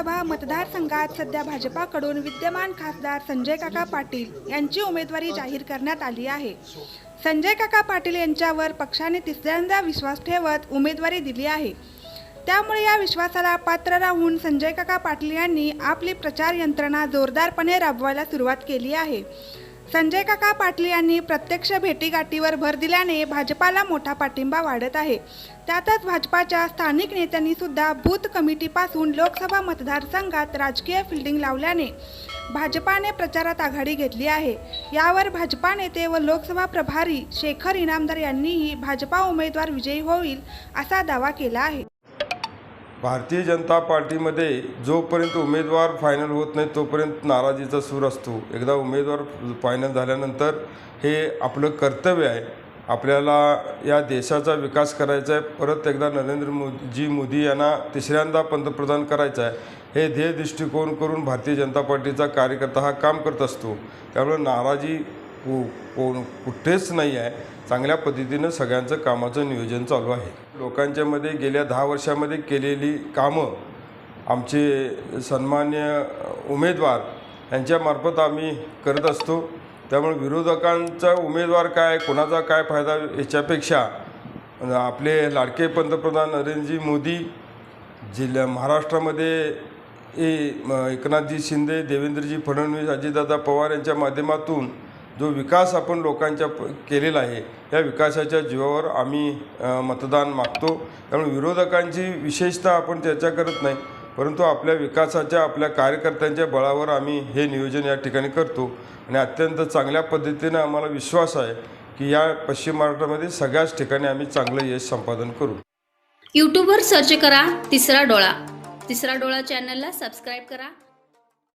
लोकसभा मतदारसंघात सध्या भाजपाकडून विद्यमान खासदार संजय काका पाटील यांची उमेदवारी जाहीर करण्यात आली आहे। संजय काका पाटील यांच्यावर पक्षाने तिसऱ्यांदा विश्वास ठेवत उमेदवारी दिली आहे। त्यामुळे या विश्वासाला पात्र राहून संजय काका पाटील यांनी आपली प्रचार यंत्रणा जोरदारपणे राबवायला सुरुवात केली आहे। संजय काका पाटील यांनी प्रत्यक्ष भेटीगाठीवर भर दिल्याने भाजपाला मोठा पाठिंबा वाढत आहे। त्यातच भाजपाच्या स्थानिक नेत्यांनी सुद्धा बूथ कमिटीपासून लोकसभा मतदारसंघात राजकीय फिल्डिंग लावल्याने भाजपाने प्रचारात आघाडी घेतली आहे। यावर भाजपा नेते व लोकसभा प्रभारी शेखर इनामदार यांनीही भाजपा उमेदवार विजयी होईल असा दावा केला आहे। भारतीय जनता पार्टीमध्ये जोपर्यंत उमेदवार फायनल होत नाही तोपर्यंत नाराजीचा सूर असतो। एकदा उमेदवार फायनल झाल्यानंतर हे आपलं कर्तव्य आहे, आपल्याला या देशाचा विकास करायचा आहे, परत एकदा नरेंद्र मोदी यांना तिसऱ्यांदा पंतप्रधान करायचं आहे, हे ध्येय दृष्टिकोन करून भारतीय जनता पार्टीचा कार्यकर्ता हा काम करत असतो। त्यामुळे नाराजी कुठेच नाही आहे। चांगल्या पद्धतीनं सगळ्यांचं कामाचं नियोजन चालू आहे। लोकांच्यामध्ये गेल्या 10 वर्षामध्ये केलेली कामं आमचे सन्मान्य उमेदवार यांच्यामार्फत आम्ही करत असतो। त्यामुळे विरोधकांचा उमेदवार काय, कोणाचा काय फायदा याच्यापेक्षा आपले लाडके पंतप्रधान नरेंद्रजी मोदी महाराष्ट्रामध्ये एकनाथजी शिंदे, देवेंद्रजी फडणवीस, अजितदादा पवार यांच्या माध्यमातून जो विकास आपण लोकांच्या केलेला आहे, या विकासाच्या जीवावर आम्ही मतदान मागतो। त्यामुळे विरोधकांची विशेषतः आपण चर्चा करत नाही, परंतु आपल्या विकासाच्या, आपल्या कार्यकर्त्यांच्या बळावर आम्ही हे नियोजन या ठिकाणी करतो आणि अत्यंत चांगल्या पद्धतीने आम्हाला विश्वास आहे की या पश्चिम महाराष्ट्रामध्ये सगळ्याच ठिकाणी आम्ही चांगलं यश संपादन करू। यूट्यूबवर सर्च करा तिसरा डोळा चॅनलला सबस्क्राईब करा।